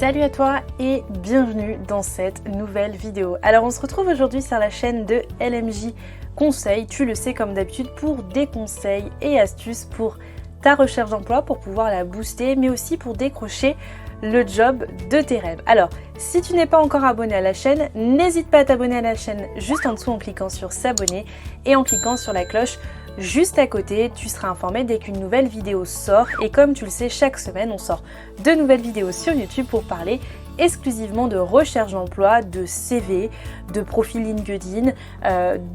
Salut à toi et bienvenue dans cette nouvelle vidéo. Alors on se retrouve aujourd'hui sur la chaîne de LMJ Conseils, tu le sais comme d'habitude, pour des conseils et astuces pour ta recherche d'emploi, pour pouvoir la booster, mais aussi pour décrocher le job de tes rêves. Alors si tu n'es pas encore abonné à la chaîne, n'hésite pas à t'abonner à la chaîne juste en dessous en cliquant sur s'abonner et en cliquant sur la cloche juste à côté. Tu seras informé dès qu'une nouvelle vidéo sort, et comme tu le sais, chaque semaine on sort de nouvelles vidéos sur YouTube pour parler exclusivement de recherche d'emploi, de CV, de profil LinkedIn,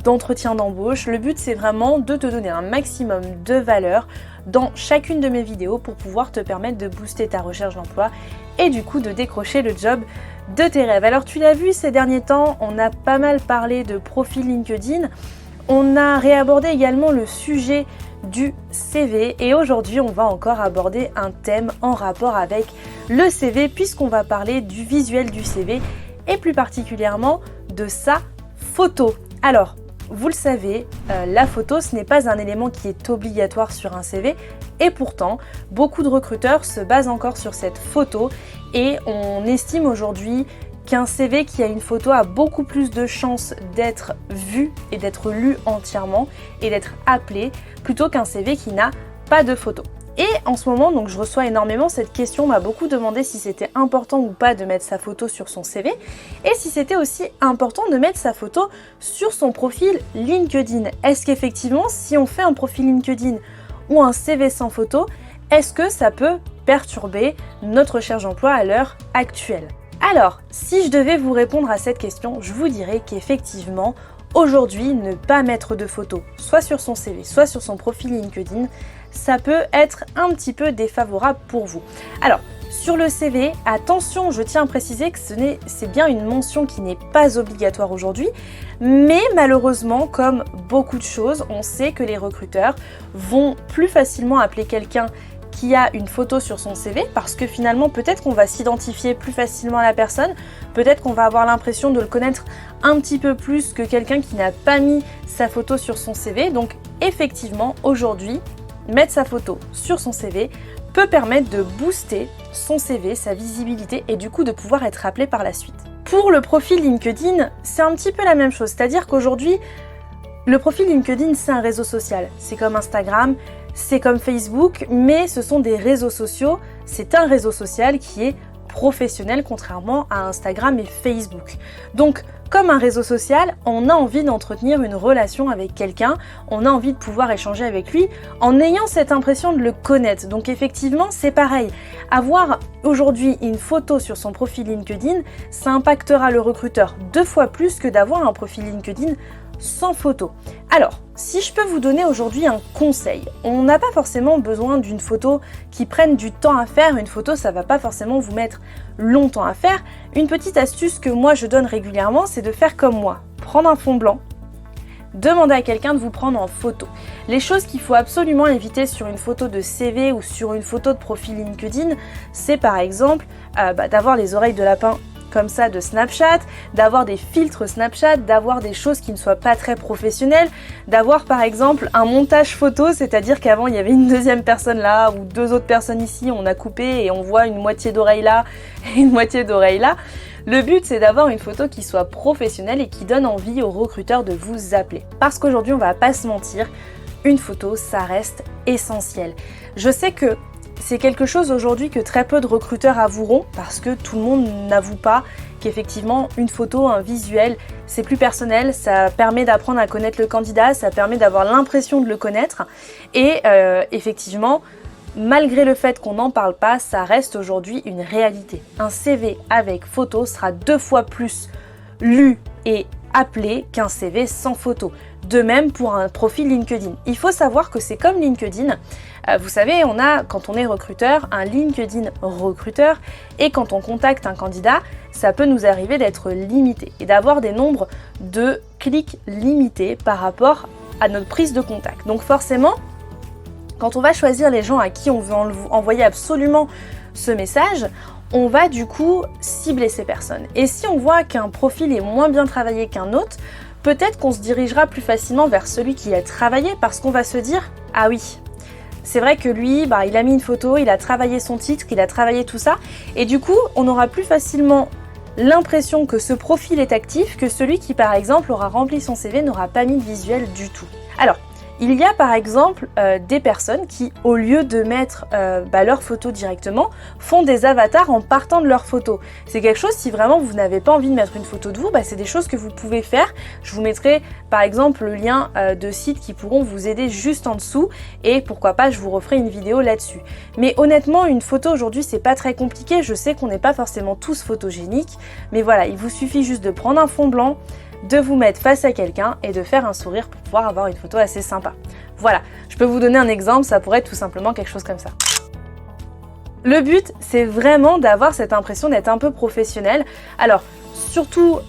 d'entretien d'embauche. Le but c'est vraiment de te donner un maximum de valeur dans chacune de mes vidéos pour pouvoir te permettre de booster ta recherche d'emploi et du coup de décrocher le job de tes rêves. Alors tu l'as vu ces derniers temps, on a pas mal parlé de profil LinkedIn. On a réabordé également le sujet du CV et aujourd'hui on va encore aborder un thème en rapport avec le CV puisqu'on va parler du visuel du CV et plus particulièrement de sa photo. Alors, vous le savez, la photo ce n'est pas un élément qui est obligatoire sur un CV et pourtant beaucoup de recruteurs se basent encore sur cette photo et on estime aujourd'hui qu'un CV qui a une photo a beaucoup plus de chances d'être vu et d'être lu entièrement et d'être appelé plutôt qu'un CV qui n'a pas de photo. Et en ce moment, donc je reçois énormément cette question, on m'a beaucoup demandé si c'était important ou pas de mettre sa photo sur son CV et si c'était aussi important de mettre sa photo sur son profil LinkedIn. Est-ce qu'effectivement, si on fait un profil LinkedIn ou un CV sans photo, est-ce que ça peut perturber notre recherche d'emploi à l'heure actuelle ? Alors, si je devais vous répondre à cette question, je vous dirais qu'effectivement, aujourd'hui, ne pas mettre de photo, soit sur son CV, soit sur son profil LinkedIn, ça peut être un petit peu défavorable pour vous. Alors, sur le CV, attention, je tiens à préciser que c'est bien une mention qui n'est pas obligatoire aujourd'hui, mais malheureusement, comme beaucoup de choses, on sait que les recruteurs vont plus facilement appeler quelqu'un qui a une photo sur son CV parce que finalement peut-être qu'on va s'identifier plus facilement à la personne, peut-être qu'on va avoir l'impression de le connaître un petit peu plus que quelqu'un qui n'a pas mis sa photo sur son CV. Donc effectivement aujourd'hui, mettre sa photo sur son CV peut permettre de booster son CV, sa visibilité et du coup de pouvoir être appelé par la suite. Pour le profil LinkedIn, c'est un petit peu la même chose, c'est-à-dire qu'aujourd'hui, le profil LinkedIn c'est un réseau social, c'est comme Instagram, c'est comme Facebook, mais ce sont des réseaux sociaux. C'est un réseau social qui est professionnel contrairement à Instagram et Facebook. Donc, comme un réseau social, on a envie d'entretenir une relation avec quelqu'un, on a envie de pouvoir échanger avec lui en ayant cette impression de le connaître. Donc effectivement, c'est pareil. Avoir aujourd'hui une photo sur son profil LinkedIn, ça impactera le recruteur 2 fois plus que d'avoir un profil LinkedIn sans photo. Alors, si je peux vous donner aujourd'hui un conseil, on n'a pas forcément besoin d'une photo qui prenne du temps à faire. Une photo, ça va pas forcément vous mettre longtemps à faire. Une petite astuce que moi je donne régulièrement, c'est de faire comme moi. Prendre un fond blanc, demander à quelqu'un de vous prendre en photo. Les choses qu'il faut absolument éviter sur une photo de CV ou sur une photo de profil LinkedIn, c'est par exemple d'avoir les oreilles de lapin comme ça de Snapchat, d'avoir des filtres Snapchat, d'avoir des choses qui ne soient pas très professionnelles, d'avoir par exemple un montage photo, c'est-à-dire qu'avant il y avait une deuxième personne là ou 2 autres personnes ici, on a coupé et on voit une moitié d'oreille là et une moitié d'oreille là. Le but c'est d'avoir une photo qui soit professionnelle et qui donne envie aux recruteurs de vous appeler. Parce qu'aujourd'hui on va pas se mentir, une photo ça reste essentiel. Je sais que c'est quelque chose aujourd'hui que très peu de recruteurs avoueront parce que tout le monde n'avoue pas qu'effectivement une photo, un visuel, c'est plus personnel, ça permet d'apprendre à connaître le candidat, ça permet d'avoir l'impression de le connaître et effectivement, malgré le fait qu'on n'en parle pas, ça reste aujourd'hui une réalité. Un CV avec photo sera 2 fois plus lu et appelé qu'un CV sans photo. De même pour un profil LinkedIn. Il faut savoir que c'est comme LinkedIn. Vous savez, on a, quand on est recruteur, un LinkedIn recruteur et quand on contacte un candidat, ça peut nous arriver d'être limité et d'avoir des nombres de clics limités par rapport à notre prise de contact. Donc forcément, quand on va choisir les gens à qui on veut envoyer absolument ce message, on va du coup cibler ces personnes. Et si on voit qu'un profil est moins bien travaillé qu'un autre, peut-être qu'on se dirigera plus facilement vers celui qui a travaillé parce qu'on va se dire « Ah oui, c'est vrai que lui, il a mis une photo, il a travaillé son titre, il a travaillé tout ça, et du coup, on aura plus facilement l'impression que ce profil est actif que celui qui, par exemple, aura rempli son CV, n'aura pas mis de visuel du tout. Alors, il y a par exemple des personnes qui, au lieu de mettre leur photo directement, font des avatars en partant de leur photo. C'est quelque chose, si vraiment vous n'avez pas envie de mettre une photo de vous, c'est des choses que vous pouvez faire. Je vous mettrai par exemple le lien de sites qui pourront vous aider juste en dessous et pourquoi pas je vous referai une vidéo là-dessus. Mais honnêtement, une photo aujourd'hui c'est pas très compliqué, je sais qu'on n'est pas forcément tous photogéniques, mais voilà, il vous suffit juste de prendre un fond blanc, de vous mettre face à quelqu'un et de faire un sourire pour pouvoir avoir une photo assez sympa. Voilà, je peux vous donner un exemple, ça pourrait être tout simplement quelque chose comme ça. Le but, c'est vraiment d'avoir cette impression d'être un peu professionnel. Alors, surtout,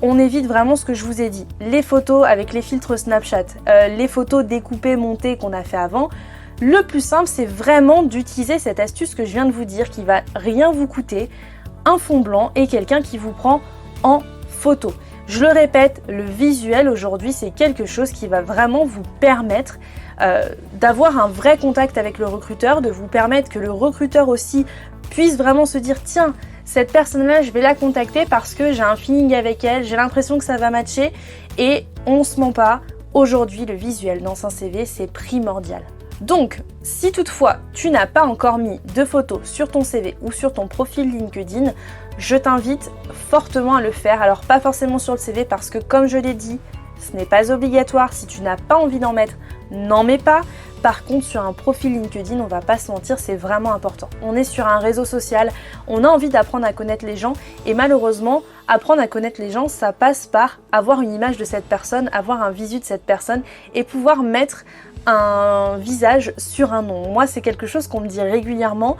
on évite vraiment ce que je vous ai dit. Les photos avec les filtres Snapchat, les photos découpées, montées qu'on a fait avant. Le plus simple, c'est vraiment d'utiliser cette astuce que je viens de vous dire, qui va rien vous coûter, un fond blanc et quelqu'un qui vous prend en photo. Je le répète, le visuel aujourd'hui, c'est quelque chose qui va vraiment vous permettre d'avoir un vrai contact avec le recruteur, de vous permettre que le recruteur aussi puisse vraiment se dire tiens, cette personne-là, je vais la contacter parce que j'ai un feeling avec elle, j'ai l'impression que ça va matcher et on se ment pas, aujourd'hui le visuel dans un CV, c'est primordial. Donc, si toutefois tu n'as pas encore mis de photos sur ton CV ou sur ton profil LinkedIn, je t'invite fortement à le faire. Alors pas forcément sur le CV parce que comme je l'ai dit, ce n'est pas obligatoire. Si tu n'as pas envie d'en mettre, n'en mets pas. Par contre, sur un profil LinkedIn, on va pas se mentir, c'est vraiment important. On est sur un réseau social, on a envie d'apprendre à connaître les gens et malheureusement, apprendre à connaître les gens, ça passe par avoir une image de cette personne, avoir un visu de cette personne et pouvoir mettre un visage sur un nom. Moi, c'est quelque chose qu'on me dit régulièrement.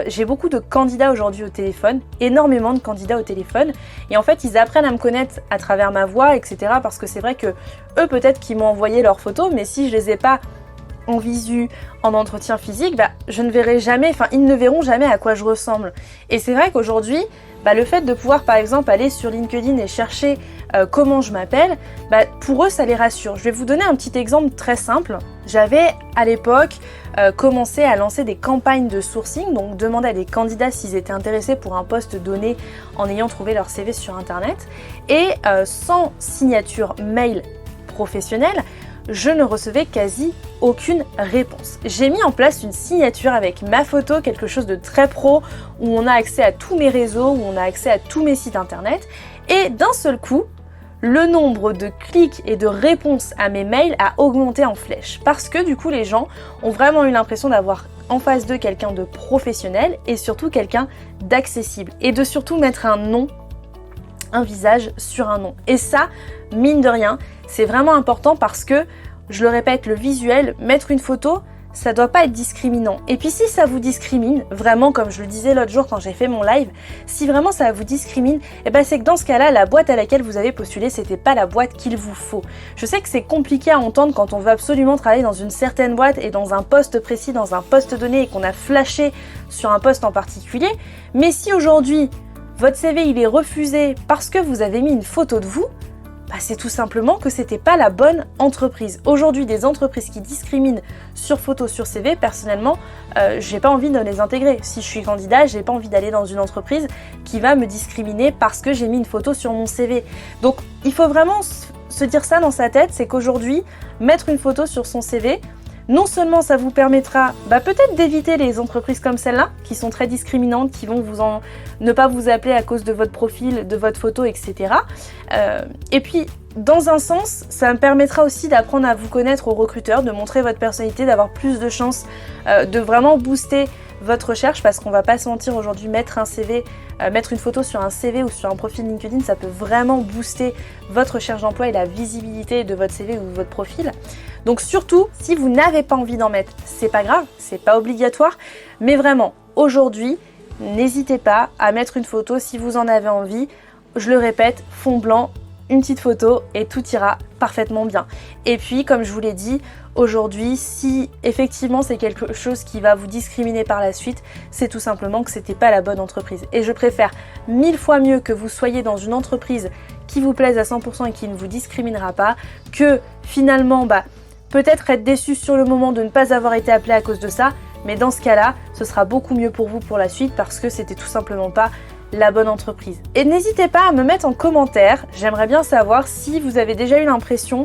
J'ai beaucoup de candidats aujourd'hui au téléphone, énormément de candidats au téléphone, et en fait, ils apprennent à me connaître à travers ma voix, etc. Parce que c'est vrai que eux, peut-être qu'ils m'ont envoyé leurs photos, mais si je les ai pas en visu, en entretien physique, je ne verrai jamais, ils ne verront jamais à quoi je ressemble. Et c'est vrai qu'aujourd'hui, le fait de pouvoir par exemple aller sur LinkedIn et chercher comment je m'appelle, pour eux ça les rassure. Je vais vous donner un petit exemple très simple. J'avais à l'époque commencé à lancer des campagnes de sourcing, donc demander à des candidats s'ils étaient intéressés pour un poste donné en ayant trouvé leur CV sur internet. Et sans signature mail professionnelle, je ne recevais quasi aucune réponse. J'ai mis en place une signature avec ma photo, quelque chose de très pro, où on a accès à tous mes réseaux, où on a accès à tous mes sites internet, et d'un seul coup, le nombre de clics et de réponses à mes mails a augmenté en flèche, parce que du coup les gens ont vraiment eu l'impression d'avoir en face d'eux quelqu'un de professionnel, et surtout quelqu'un d'accessible, et de surtout mettre un nom, un visage sur un nom. Et ça, mine de rien, c'est vraiment important parce que, je le répète, le visuel, mettre une photo, ça doit pas être discriminant. Et puis si ça vous discrimine, vraiment comme je le disais l'autre jour quand j'ai fait mon live, si vraiment ça vous discrimine, c'est que dans ce cas-là, la boîte à laquelle vous avez postulé, c'était pas la boîte qu'il vous faut. Je sais que c'est compliqué à entendre quand on veut absolument travailler dans une certaine boîte et dans un poste précis, dans un poste donné et qu'on a flashé sur un poste en particulier, mais si aujourd'hui, votre CV il est refusé parce que vous avez mis une photo de vous, c'est tout simplement que c'était pas la bonne entreprise. Aujourd'hui, des entreprises qui discriminent sur photo, sur CV, personnellement, j'ai pas envie de les intégrer. Si je suis candidat, j'ai pas envie d'aller dans une entreprise qui va me discriminer parce que j'ai mis une photo sur mon CV. Donc, il faut vraiment se dire ça dans sa tête, c'est qu'aujourd'hui, mettre une photo sur son CV, non seulement ça vous permettra peut-être d'éviter les entreprises comme celle-là, qui sont très discriminantes, qui vont ne pas vous appeler à cause de votre profil, de votre photo, etc. Et puis, dans un sens, ça me permettra aussi d'apprendre à vous connaître aux recruteurs, de montrer votre personnalité, d'avoir plus de chances de vraiment booster votre recherche, parce qu'on va pas se mentir, aujourd'hui, mettre une photo sur un CV ou sur un profil LinkedIn, ça peut vraiment booster votre recherche d'emploi et la visibilité de votre CV ou de votre profil. Donc surtout, si vous n'avez pas envie d'en mettre, c'est pas grave, c'est pas obligatoire, mais vraiment, aujourd'hui, n'hésitez pas à mettre une photo si vous en avez envie. Je le répète, fond blanc, une petite photo et tout ira parfaitement bien. Et puis, comme je vous l'ai dit, aujourd'hui, si effectivement c'est quelque chose qui va vous discriminer par la suite, c'est tout simplement que c'était pas la bonne entreprise. Et je préfère 1000 fois mieux que vous soyez dans une entreprise qui vous plaise à 100% et qui ne vous discriminera pas, que finalement, peut-être être déçu sur le moment de ne pas avoir été appelé à cause de ça, mais dans ce cas-là, ce sera beaucoup mieux pour vous pour la suite parce que c'était tout simplement pas la bonne entreprise. Et n'hésitez pas à me mettre en commentaire, j'aimerais bien savoir si vous avez déjà eu l'impression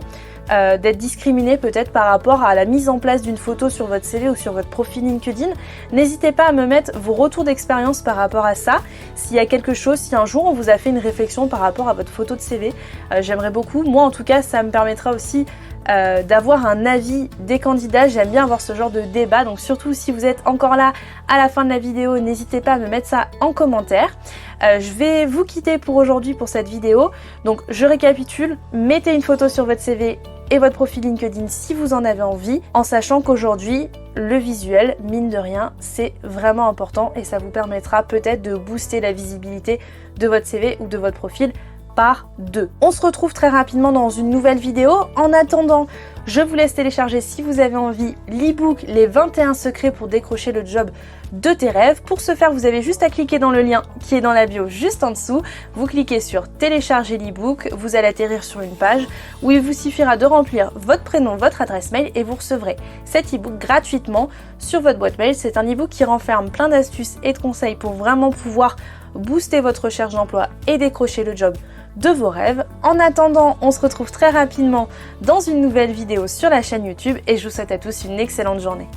d'être discriminé peut-être par rapport à la mise en place d'une photo sur votre CV ou sur votre profil LinkedIn. N'hésitez pas à me mettre vos retours d'expérience par rapport à ça. S'il y a quelque chose, si un jour on vous a fait une réflexion par rapport à votre photo de CV, j'aimerais beaucoup. Moi en tout cas, ça me permettra aussi d'avoir un avis des candidats. J'aime bien avoir ce genre de débat, donc surtout si vous êtes encore là à la fin de la vidéo, n'hésitez pas à me mettre ça en commentaire. Je vais vous quitter pour aujourd'hui pour cette vidéo, donc je récapitule, mettez une photo sur votre CV et votre profil LinkedIn si vous en avez envie, en sachant qu'aujourd'hui, le visuel, mine de rien, c'est vraiment important et ça vous permettra peut-être de booster la visibilité de votre CV ou de votre profil par 2. On se retrouve très rapidement dans une nouvelle vidéo. En attendant, je vous laisse télécharger si vous avez envie l'e-book Les 21 secrets pour décrocher le job de tes rêves. Pour ce faire, vous avez juste à cliquer dans le lien qui est dans la bio juste en dessous. Vous cliquez sur télécharger l'e-book, vous allez atterrir sur une page où il vous suffira de remplir votre prénom, votre adresse mail et vous recevrez cet e-book gratuitement sur votre boîte mail. C'est un e-book qui renferme plein d'astuces et de conseils pour vraiment pouvoir booster votre recherche d'emploi et décrocher le job de vos rêves. En attendant, on se retrouve très rapidement dans une nouvelle vidéo sur la chaîne YouTube et je vous souhaite à tous une excellente journée.